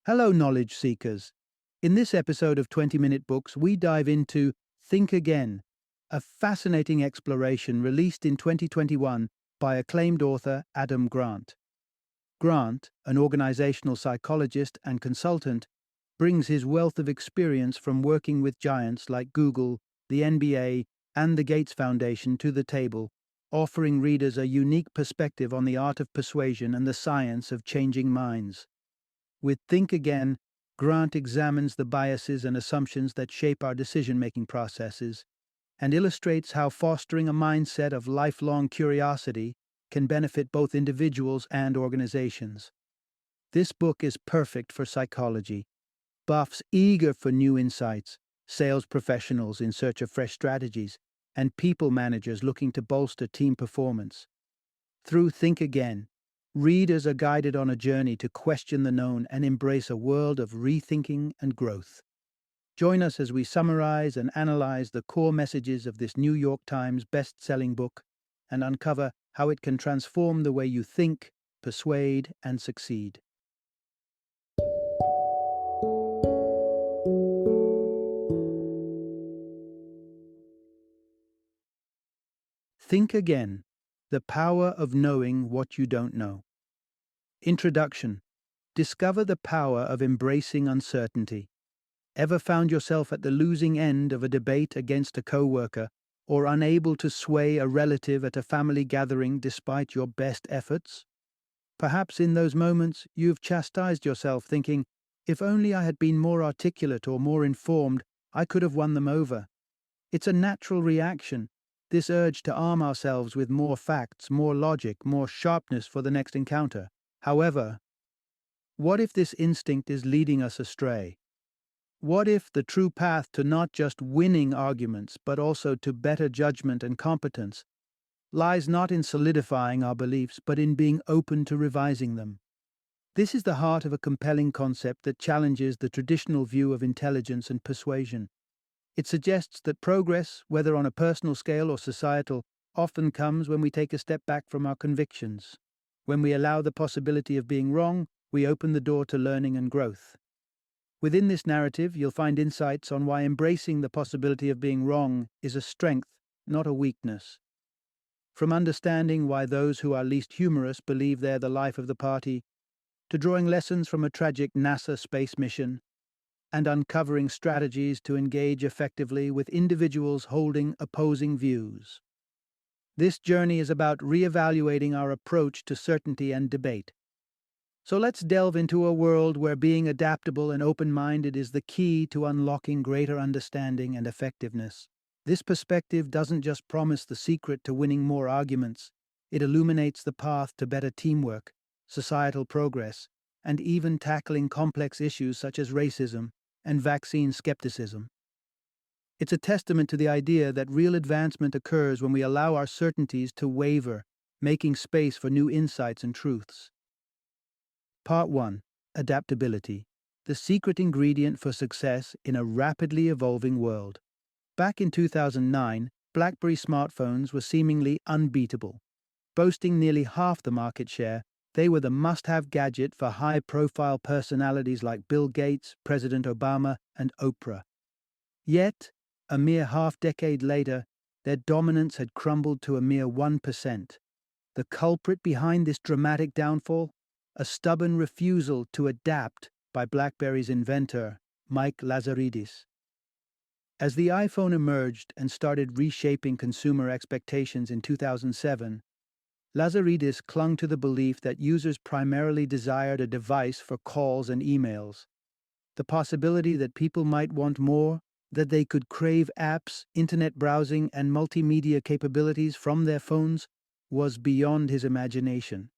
Hello, knowledge seekers. In this episode of 20 Minute Books, we dive into Think Again, a fascinating exploration released in 2021 by acclaimed author Adam Grant. Grant, an organizational psychologist and consultant, brings his wealth of experience from working with giants like Google, the NBA, and the Gates Foundation to the table, offering readers a unique perspective on the art of persuasion and the science of changing minds. With Think Again, Grant examines the biases and assumptions that shape our decision making processes and illustrates how fostering a mindset of lifelong curiosity can benefit both individuals and organizations. This book is perfect for psychology, buffs eager for new insights, sales professionals in search of fresh strategies, and people managers looking to bolster team performance. Through Think Again, readers are guided on a journey to question the known and embrace a world of rethinking and growth. Join us as we summarize and analyze the core messages of this New York Times best-selling book and uncover how it can transform the way you think, persuade, and succeed. Think Again: The Power of Knowing What You Don't Know. Introduction. Discover the power of embracing uncertainty. Ever found yourself at the losing end of a debate against a coworker, or unable to sway a relative at a family gathering despite your best efforts? Perhaps in those moments you've chastised yourself thinking, if only I had been more articulate or more informed, I could have won them over. It's a natural reaction, this urge to arm ourselves with more facts, more logic, more sharpness for the next encounter. However, what if this instinct is leading us astray? What if the true path to not just winning arguments, but also to better judgment and competence, lies not in solidifying our beliefs, but in being open to revising them? This is the heart of a compelling concept that challenges the traditional view of intelligence and persuasion. It suggests that progress, whether on a personal scale or societal, often comes when we take a step back from our convictions. When we allow the possibility of being wrong, we open the door to learning and growth. Within this narrative, you'll find insights on why embracing the possibility of being wrong is a strength, not a weakness. From understanding why those who are least humorous believe they're the life of the party, to drawing lessons from a tragic NASA space mission, and uncovering strategies to engage effectively with individuals holding opposing views. This journey is about reevaluating our approach to certainty and debate. So let's delve into a world where being adaptable and open-minded is the key to unlocking greater understanding and effectiveness. This perspective doesn't just promise the secret to winning more arguments, it illuminates the path to better teamwork, societal progress, and even tackling complex issues such as racism and vaccine skepticism. It's a testament to the idea that real advancement occurs when we allow our certainties to waver, making space for new insights and truths. Part 1. Adaptability: the secret ingredient for success in a rapidly evolving world. Back in 2009, BlackBerry smartphones were seemingly unbeatable. Boasting nearly half the market share, they were the must-have gadget for high-profile personalities like Bill Gates, President Obama, and Oprah. Yet, a mere half-decade later, their dominance had crumbled to a mere 1%. The culprit behind this dramatic downfall? A stubborn refusal to adapt by BlackBerry's inventor, Mike Lazaridis. As the iPhone emerged and started reshaping consumer expectations in 2007, Lazaridis clung to the belief that users primarily desired a device for calls and emails. The possibility that people might want more, that they could crave apps, internet browsing, and multimedia capabilities from their phones, was beyond his imagination.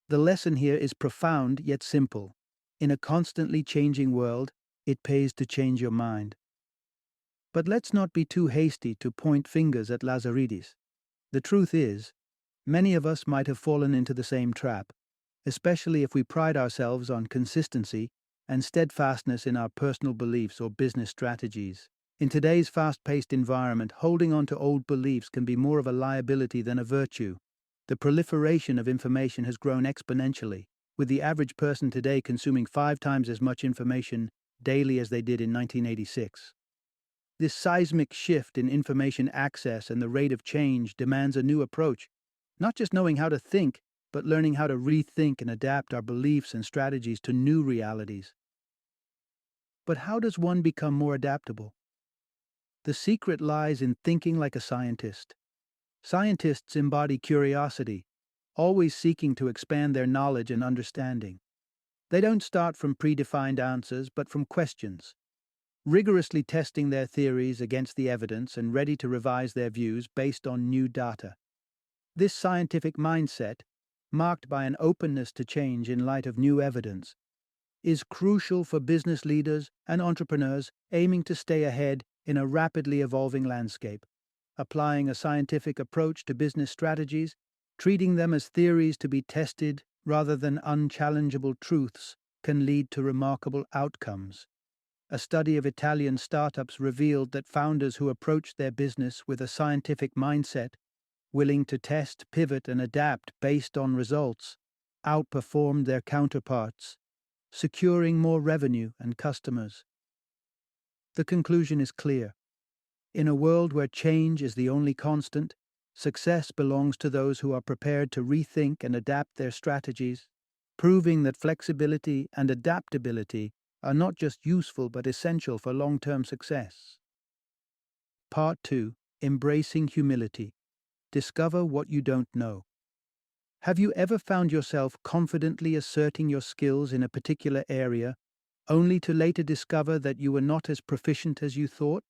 The lesson here is profound yet simple. In a constantly changing world, it pays to change your mind. But let's not be too hasty to point fingers at Lazaridis. The truth is, many of us might have fallen into the same trap, especially if we pride ourselves on consistency and steadfastness in our personal beliefs or business strategies. In today's fast-paced environment, holding on to old beliefs can be more of a liability than a virtue. The proliferation of information has grown exponentially, with the average person today consuming 5 times as much information daily as they did in 1986. This seismic shift in information access and the rate of change demands a new approach, not just knowing how to think, but learning how to rethink and adapt our beliefs and strategies to new realities. But how does one become more adaptable? The secret lies in thinking like a scientist. Scientists embody curiosity, always seeking to expand their knowledge and understanding. They don't start from predefined answers, but from questions, rigorously testing their theories against the evidence and ready to revise their views based on new data. This scientific mindset, marked by an openness to change in light of new evidence, is crucial for business leaders and entrepreneurs aiming to stay ahead in a rapidly evolving landscape. Applying a scientific approach to business strategies, treating them as theories to be tested rather than unchallengeable truths, can lead to remarkable outcomes. A study of Italian startups revealed that founders who approached their business with a scientific mindset, willing to test, pivot, and adapt based on results, outperformed their counterparts, securing more revenue and customers. The conclusion is clear. In a world where change is the only constant, success belongs to those who are prepared to rethink and adapt their strategies, proving that flexibility and adaptability are not just useful but essential for long-term success. Part 2. Embracing humility. Discover what you don't know. Have you ever found yourself confidently asserting your skills in a particular area, only to later discover that you were not as proficient as you thought?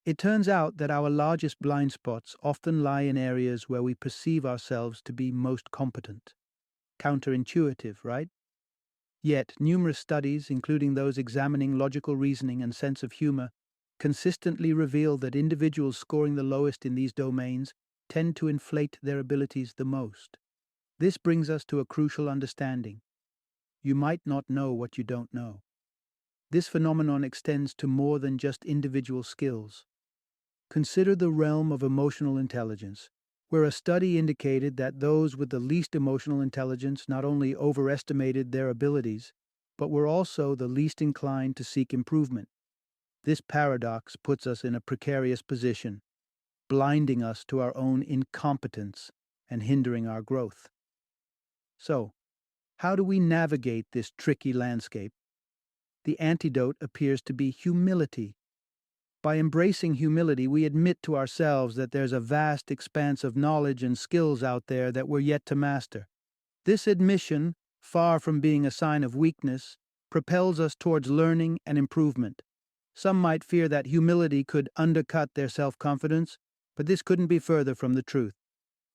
It turns out that our largest blind spots often lie in areas where we perceive ourselves to be most competent. Counterintuitive, right? Yet, numerous studies, including those examining logical reasoning and sense of humor, consistently reveal that individuals scoring the lowest in these domains tend to inflate their abilities the most. This brings us to a crucial understanding. You might not know what you don't know. This phenomenon extends to more than just individual skills. Consider the realm of emotional intelligence, where a study indicated that those with the least emotional intelligence not only overestimated their abilities, but were also the least inclined to seek improvement. This paradox puts us in a precarious position, blinding us to our own incompetence and hindering our growth. So, how do we navigate this tricky landscape? The antidote appears to be humility. By embracing humility, we admit to ourselves that there's a vast expanse of knowledge and skills out there that we're yet to master. This admission, far from being a sign of weakness, propels us towards learning and improvement. Some might fear that humility could undercut their self-confidence, but this couldn't be further from the truth.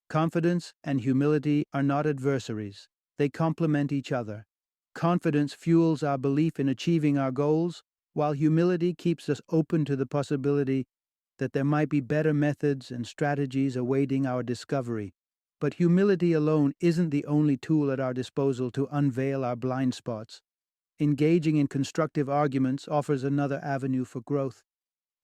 Confidence and humility are not adversaries. They complement each other. Confidence fuels our belief in achieving our goals, while humility keeps us open to the possibility that there might be better methods and strategies awaiting our discovery. But humility alone isn't the only tool at our disposal to unveil our blind spots. Engaging in constructive arguments offers another avenue for growth.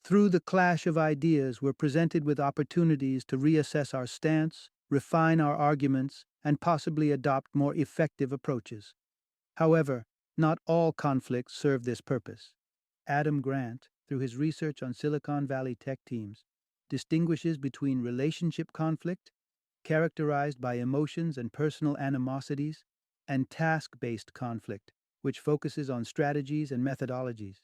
Through the clash of ideas, we're presented with opportunities to reassess our stance, refine our arguments, and possibly adopt more effective approaches. However, not all conflicts serve this purpose. Adam Grant, through his research on Silicon Valley tech teams, distinguishes between relationship conflict, characterized by emotions and personal animosities, and task-based conflict, which focuses on strategies and methodologies.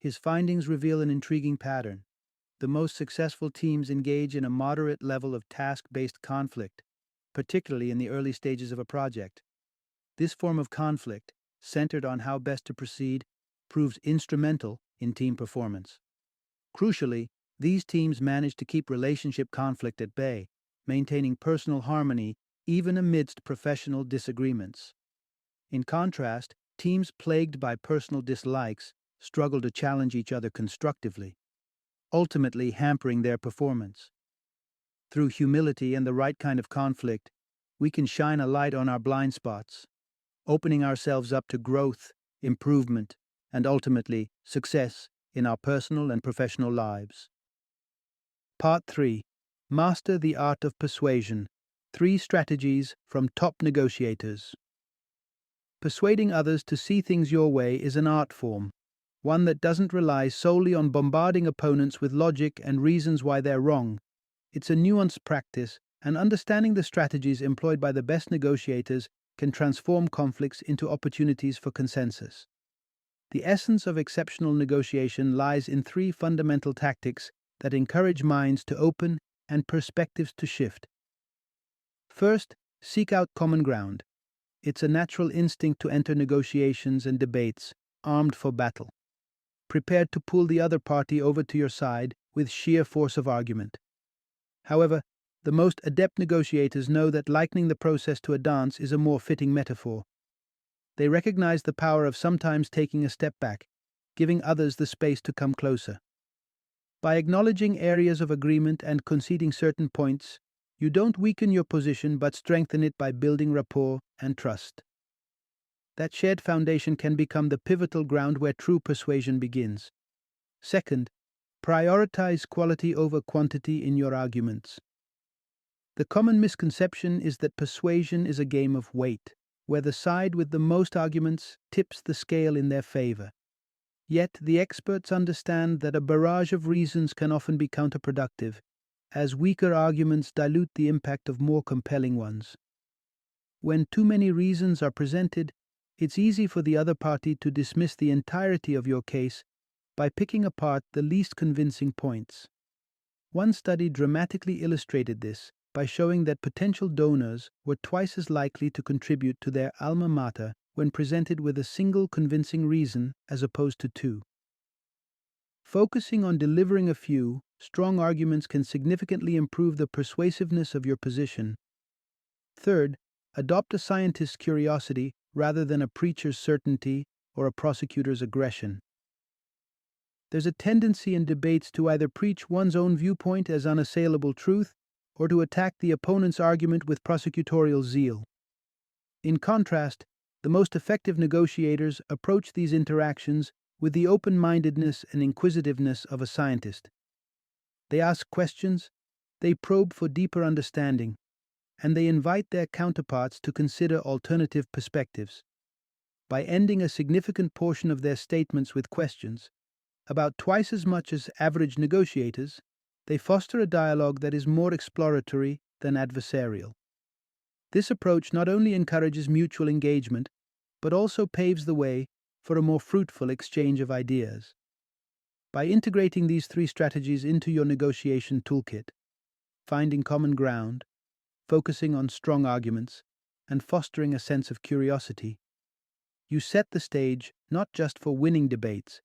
His findings reveal an intriguing pattern. The most successful teams engage in a moderate level of task-based conflict, particularly in the early stages of a project. This form of conflict, centered on how best to proceed, proves instrumental in team performance. Crucially, these teams manage to keep relationship conflict at bay, maintaining personal harmony even amidst professional disagreements. In contrast, teams plagued by personal dislikes struggle to challenge each other constructively, ultimately hampering their performance. Through humility and the right kind of conflict, we can shine a light on our blind spots, opening ourselves up to growth, improvement, and ultimately success in our personal and professional lives. Part 3. Master the Art of Persuasion. 3 Strategies from Top Negotiators. Persuading others to see things your way is an art form, one that doesn't rely solely on bombarding opponents with logic and reasons why they're wrong. It's a nuanced practice, and understanding the strategies employed by the best negotiators can transform conflicts into opportunities for consensus. The essence of exceptional negotiation lies in three fundamental tactics that encourage minds to open and perspectives to shift. First, seek out common ground. It's a natural instinct to enter negotiations and debates armed for battle, prepared to pull the other party over to your side with sheer force of argument. However, the most adept negotiators know that likening the process to a dance is a more fitting metaphor. They recognize the power of sometimes taking a step back, giving others the space to come closer. By acknowledging areas of agreement and conceding certain points, you don't weaken your position but strengthen it by building rapport and trust. That shared foundation can become the pivotal ground where true persuasion begins. Second, prioritize quality over quantity in your arguments. The common misconception is that persuasion is a game of weight, where the side with the most arguments tips the scale in their favor. Yet the experts understand that a barrage of reasons can often be counterproductive, as weaker arguments dilute the impact of more compelling ones. When too many reasons are presented, it's easy for the other party to dismiss the entirety of your case by picking apart the least convincing points. One study dramatically illustrated this by showing that potential donors were twice as likely to contribute to their alma mater when presented with a single convincing reason as opposed to two. Focusing on delivering a few strong arguments can significantly improve the persuasiveness of your position. Third, adopt a scientist's curiosity rather than a preacher's certainty or a prosecutor's aggression. There's a tendency in debates to either preach one's own viewpoint as unassailable truth or to attack the opponent's argument with prosecutorial zeal. In contrast, the most effective negotiators approach these interactions with the open-mindedness and inquisitiveness of a scientist. They ask questions, they probe for deeper understanding, and they invite their counterparts to consider alternative perspectives. By ending a significant portion of their statements with questions, about twice as much as average negotiators, they foster a dialogue that is more exploratory than adversarial. This approach not only encourages mutual engagement, but also paves the way for a more fruitful exchange of ideas. By integrating these three strategies into your negotiation toolkit, finding common ground, focusing on strong arguments, and fostering a sense of curiosity, you set the stage not just for winning debates,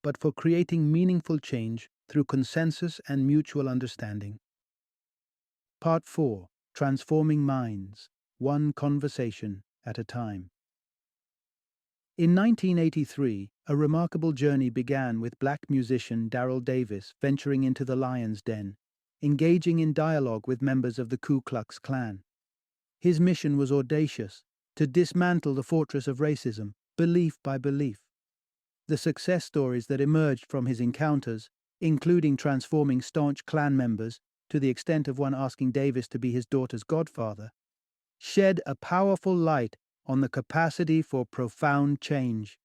but for creating meaningful change through consensus and mutual understanding. Part 4. Transforming Minds, One Conversation at a Time. In 1983, a remarkable journey began with black musician Daryl Davis venturing into the Lion's Den, engaging in dialogue with members of the Ku Klux Klan. His mission was audacious: to dismantle the fortress of racism, belief by belief. The success stories that emerged from his encounters, including transforming staunch Klan members to the extent of one asking Davis to be his daughter's godfather, shed a powerful light on the capacity for profound change.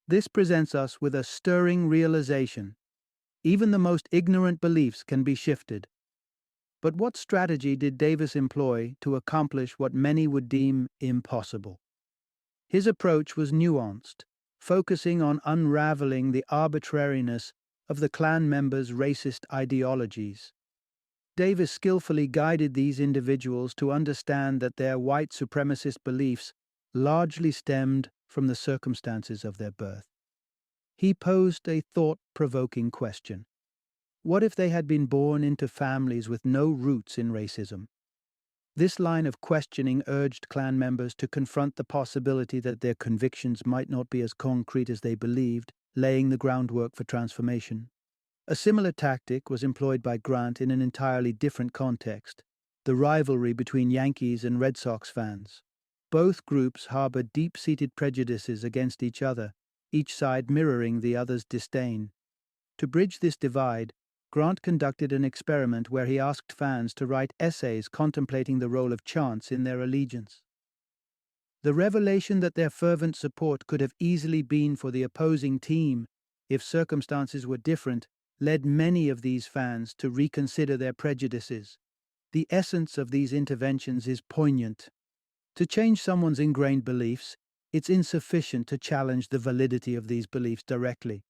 This presents us with a stirring realization. Even the most ignorant beliefs can be shifted. But what strategy did Davis employ to accomplish what many would deem impossible? His approach was nuanced, focusing on unraveling the arbitrariness of the Klan members' racist ideologies. Davis skillfully guided these individuals to understand that their white supremacist beliefs largely stemmed from the circumstances of their birth. He posed a thought-provoking question. What if they had been born into families with no roots in racism? This line of questioning urged Klan members to confront the possibility that their convictions might not be as concrete as they believed, laying the groundwork for transformation. A similar tactic was employed by Grant in an entirely different context: the rivalry between Yankees and Red Sox fans. Both groups harbored deep-seated prejudices against each other, each side mirroring the other's disdain. To bridge this divide, Grant conducted an experiment where he asked fans to write essays contemplating the role of chance in their allegiance. The revelation that their fervent support could have easily been for the opposing team if circumstances were different led many of these fans to reconsider their prejudices. The essence of these interventions is poignant. To change someone's ingrained beliefs, it's insufficient to challenge the validity of these beliefs directly.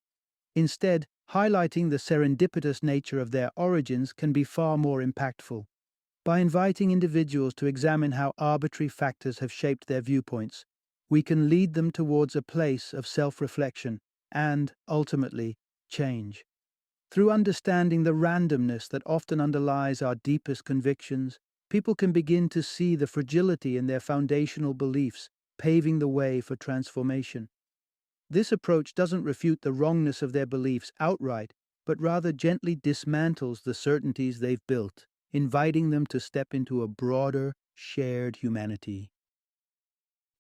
Instead, highlighting the serendipitous nature of their origins can be far more impactful. By inviting individuals to examine how arbitrary factors have shaped their viewpoints, we can lead them towards a place of self-reflection and, ultimately, change. Through understanding the randomness that often underlies our deepest convictions, people can begin to see the fragility in their foundational beliefs, paving the way for transformation. This approach doesn't refute the wrongness of their beliefs outright, but rather gently dismantles the certainties they've built, inviting them to step into a broader, shared humanity.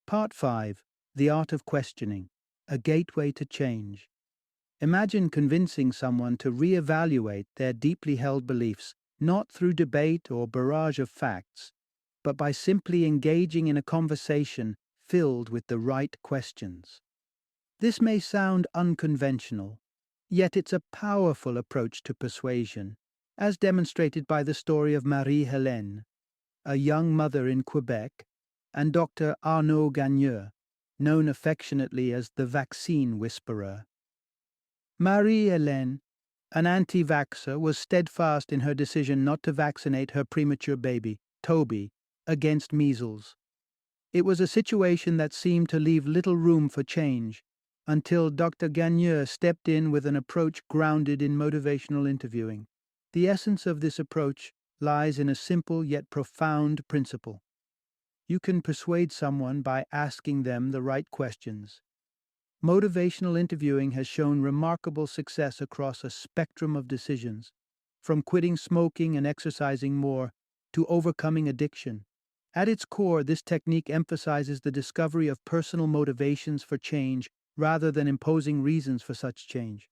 Part 5. The Art of Questioning, a Gateway to Change. Imagine convincing someone to reevaluate their deeply held beliefs, not through debate or barrage of facts, but by simply engaging in a conversation filled with the right questions. This may sound unconventional, yet it's a powerful approach to persuasion, as demonstrated by the story of Marie-Hélène, a young mother in Quebec, and Dr. Arnaud Gagneux, known affectionately as the vaccine whisperer. Marie-Hélène, an anti-vaxxer, was steadfast in her decision not to vaccinate her premature baby, Toby, against measles. It was a situation that seemed to leave little room for change, until Dr. Gagneux stepped in with an approach grounded in motivational interviewing. The essence of this approach lies in a simple yet profound principle. You can persuade someone by asking them the right questions. Motivational interviewing has shown remarkable success across a spectrum of decisions, from quitting smoking and exercising more to overcoming addiction. At its core, this technique emphasizes the discovery of personal motivations for change rather than imposing reasons for such change.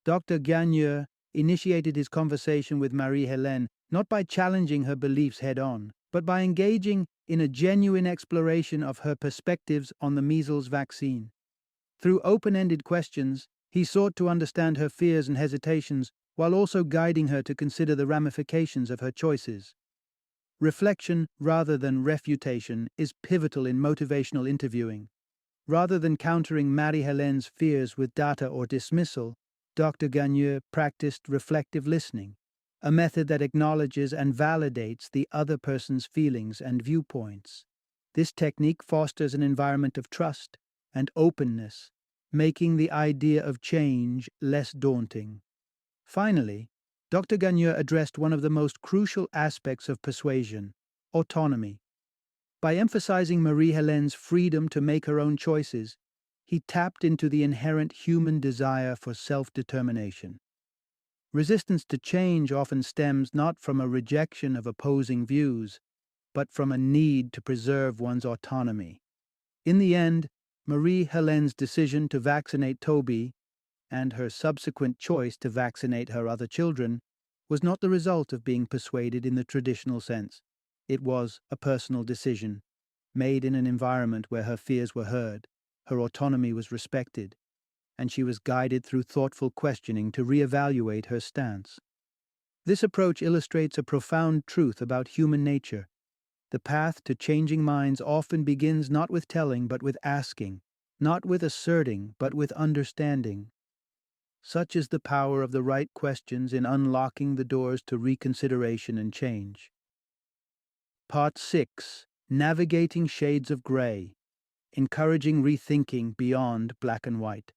Dr. Gagneux initiated his conversation with Marie-Hélène not by challenging her beliefs head-on, but by engaging in a genuine exploration of her perspectives on the measles vaccine. Through open-ended questions, he sought to understand her fears and hesitations while also guiding her to consider the ramifications of her choices. Reflection, rather than refutation, is pivotal in motivational interviewing. Rather than countering Marie-Hélène's fears with data or dismissal, Dr. Gagneux practiced reflective listening, a method that acknowledges and validates the other person's feelings and viewpoints. This technique fosters an environment of trust and openness, making the idea of change less daunting. Finally, Dr. Gagneux addressed one of the most crucial aspects of persuasion: autonomy. By emphasizing Marie-Hélène's freedom to make her own choices, he tapped into the inherent human desire for self-determination. Resistance to change often stems not from a rejection of opposing views, but from a need to preserve one's autonomy. In the end, Marie-Hélène's decision to vaccinate Toby, and her subsequent choice to vaccinate her other children, was not the result of being persuaded in the traditional sense. It was a personal decision, made in an environment where her fears were heard, her autonomy was respected, and she was guided through thoughtful questioning to reevaluate her stance. This approach illustrates a profound truth about human nature. The path to changing minds often begins not with telling but with asking, not with asserting but with understanding. Such is the power of the right questions in unlocking the doors to reconsideration and change. Part 6. Navigating Shades of Gray. Encouraging rethinking beyond black and white.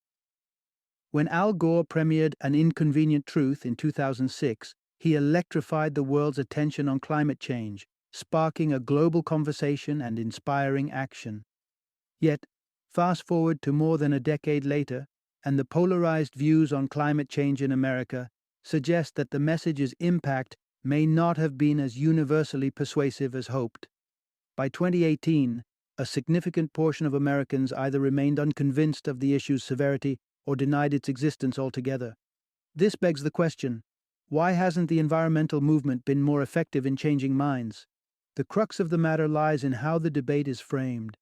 When Al Gore premiered An Inconvenient Truth in 2006, he electrified the world's attention on climate change, sparking a global conversation and inspiring action. Yet, fast forward to more than a decade later, and the polarized views on climate change in America suggest that the message's impact may not have been as universally persuasive as hoped. By 2018, a significant portion of Americans either remained unconvinced of the issue's severity or denied its existence altogether. This begs the question, why hasn't the environmental movement been more effective in changing minds? The crux of the matter lies in how the debate is framed.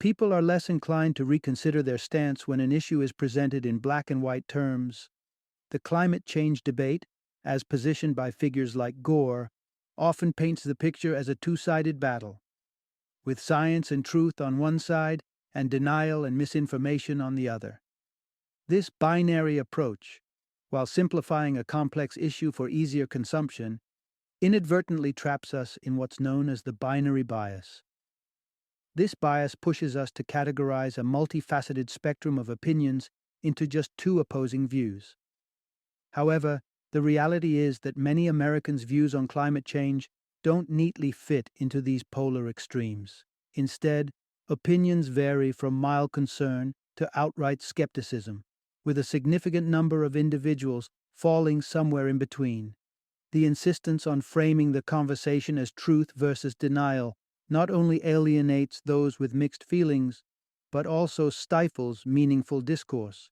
People are less inclined to reconsider their stance when an issue is presented in black and white terms. The climate change debate, as positioned by figures like Gore, often paints the picture as a two-sided battle, with science and truth on one side and denial and misinformation on the other. This binary approach, while simplifying a complex issue for easier consumption, inadvertently traps us in what's known as the binary bias. This bias pushes us to categorize a multifaceted spectrum of opinions into just two opposing views. However, the reality is that many Americans' views on climate change don't neatly fit into these polar extremes. Instead, opinions vary from mild concern to outright skepticism, with a significant number of individuals falling somewhere in between. The insistence on framing the conversation as truth versus denial not only alienates those with mixed feelings, but also stifles meaningful discourse.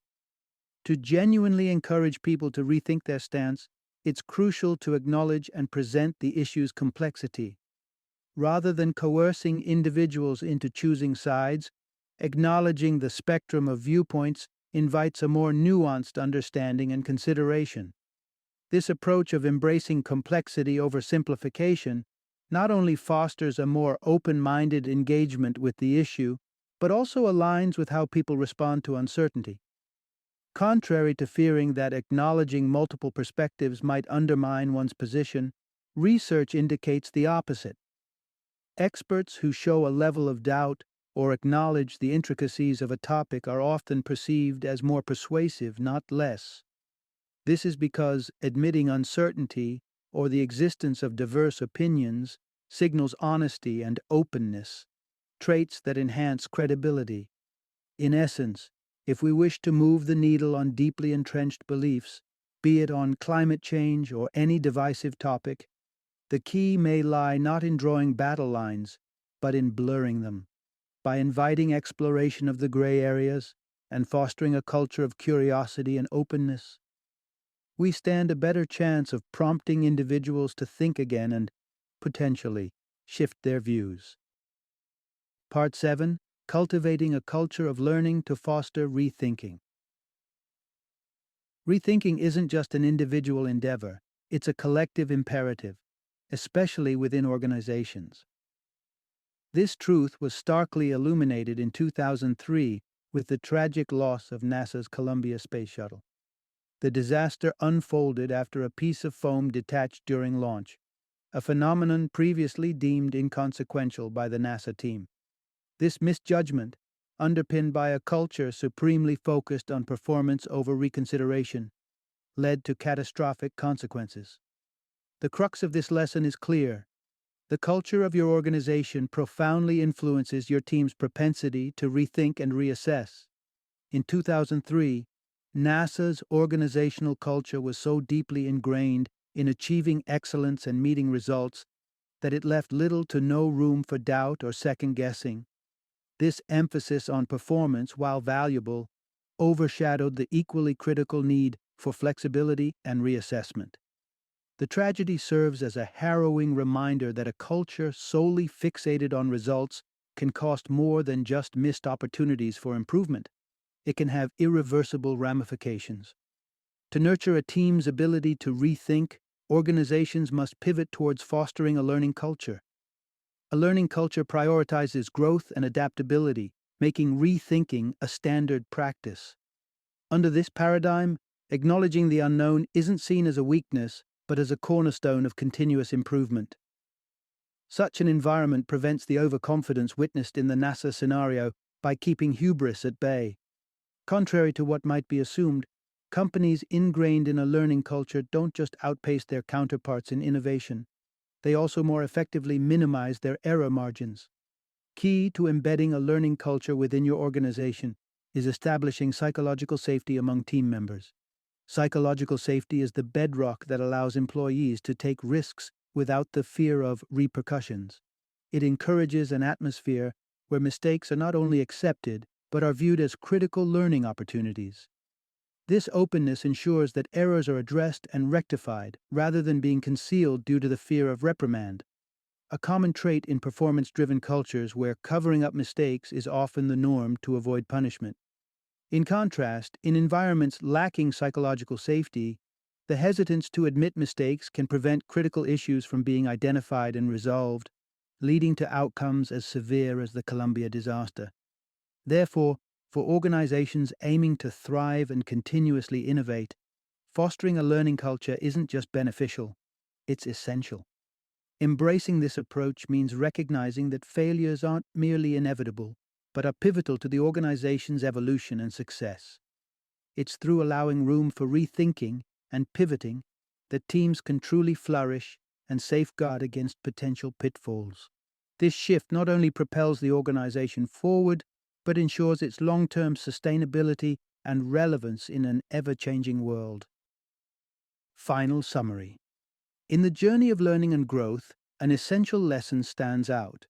To genuinely encourage people to rethink their stance, it's crucial to acknowledge and present the issue's complexity. Rather than coercing individuals into choosing sides, acknowledging the spectrum of viewpoints invites a more nuanced understanding and consideration. This approach of embracing complexity over simplification not only fosters a more open-minded engagement with the issue, but also aligns with how people respond to uncertainty. Contrary to fearing that acknowledging multiple perspectives might undermine one's position, research indicates the opposite. Experts who show a level of doubt or acknowledge the intricacies of a topic are often perceived as more persuasive, not less. This is because admitting uncertainty or the existence of diverse opinions signals honesty and openness, traits that enhance credibility. In essence, if we wish to move the needle on deeply entrenched beliefs, be it on climate change or any divisive topic, the key may lie not in drawing battle lines, but in blurring them. By inviting exploration of the gray areas and fostering a culture of curiosity and openness, we stand a better chance of prompting individuals to think again and, potentially, shift their views. Part 7. Cultivating a culture of learning to foster rethinking. Rethinking isn't just an individual endeavor, it's a collective imperative, especially within organizations. This truth was starkly illuminated in 2003 with the tragic loss of NASA's Columbia Space Shuttle. The disaster unfolded after a piece of foam detached during launch, a phenomenon previously deemed inconsequential by the NASA team. This misjudgment, underpinned by a culture supremely focused on performance over reconsideration, led to catastrophic consequences. The crux of this lesson is clear. The culture of your organization profoundly influences your team's propensity to rethink and reassess. In 2003, NASA's organizational culture was so deeply ingrained in achieving excellence and meeting results that it left little to no room for doubt or second-guessing. This emphasis on performance, while valuable, overshadowed the equally critical need for flexibility and reassessment. The tragedy serves as a harrowing reminder that a culture solely fixated on results can cost more than just missed opportunities for improvement. It can have irreversible ramifications. To nurture a team's ability to rethink, organizations must pivot towards fostering a learning culture. A learning culture prioritizes growth and adaptability, making rethinking a standard practice. Under this paradigm, acknowledging the unknown isn't seen as a weakness, but as a cornerstone of continuous improvement. Such an environment prevents the overconfidence witnessed in the NASA scenario by keeping hubris at bay. Contrary to what might be assumed, companies ingrained in a learning culture don't just outpace their counterparts in innovation. They also more effectively minimize their error margins. Key to embedding a learning culture within your organization is establishing psychological safety among team members. Psychological safety is the bedrock that allows employees to take risks without the fear of repercussions. It encourages an atmosphere where mistakes are not only accepted, but are viewed as critical learning opportunities. This openness ensures that errors are addressed and rectified, rather than being concealed due to the fear of reprimand. a common trait in performance-driven cultures where covering up mistakes is often the norm to avoid punishment. In contrast, in environments lacking psychological safety, the hesitance to admit mistakes can prevent critical issues from being identified and resolved, leading to outcomes as severe as the Columbia disaster. Therefore, for organizations aiming to thrive and continuously innovate, fostering a learning culture isn't just beneficial, it's essential. Embracing this approach means recognizing that failures aren't merely inevitable, but are pivotal to the organization's evolution and success. It's through allowing room for rethinking and pivoting that teams can truly flourish and safeguard against potential pitfalls. This shift not only propels the organization forward, but ensures its long-term sustainability and relevance in an ever-changing world. Final summary. In the journey of learning and growth, an essential lesson stands out.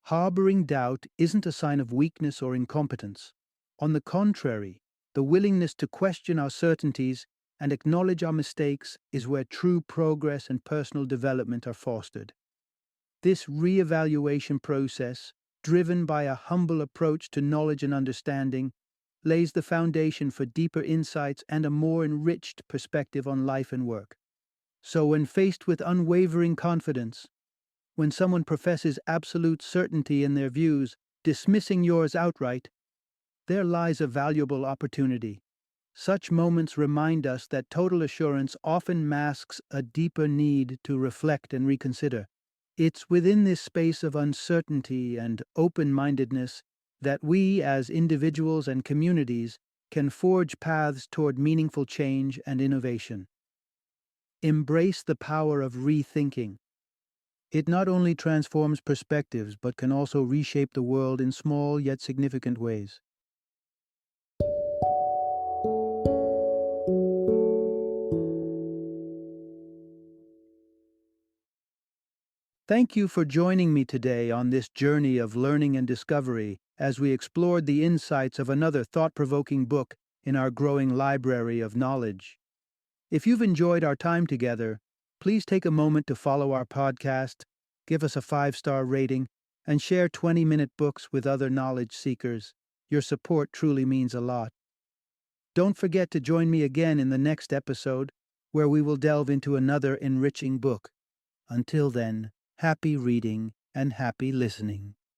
Harboring doubt isn't a sign of weakness or incompetence. On the contrary, the willingness to question our certainties and acknowledge our mistakes is where true progress and personal development are fostered. This re-evaluation process, driven by a humble approach to knowledge and understanding, lays the foundation for deeper insights and a more enriched perspective on life and work. So when faced with unwavering confidence, when someone professes absolute certainty in their views, dismissing yours outright, there lies a valuable opportunity. Such moments remind us that total assurance often masks a deeper need to reflect and reconsider. It's within this space of uncertainty and open-mindedness that we, as individuals and communities, can forge paths toward meaningful change and innovation. Embrace the power of rethinking. It not only transforms perspectives but can also reshape the world in small yet significant ways. Thank you for joining me today on this journey of learning and discovery as we explored the insights of another thought-provoking book in our growing library of knowledge. If you've enjoyed our time together, please take a moment to follow our podcast, give us a 5-star rating, and share 20-minute books with other knowledge seekers. Your support truly means a lot. Don't forget to join me again in the next episode, where we will delve into another enriching book. Until then, happy reading and happy listening.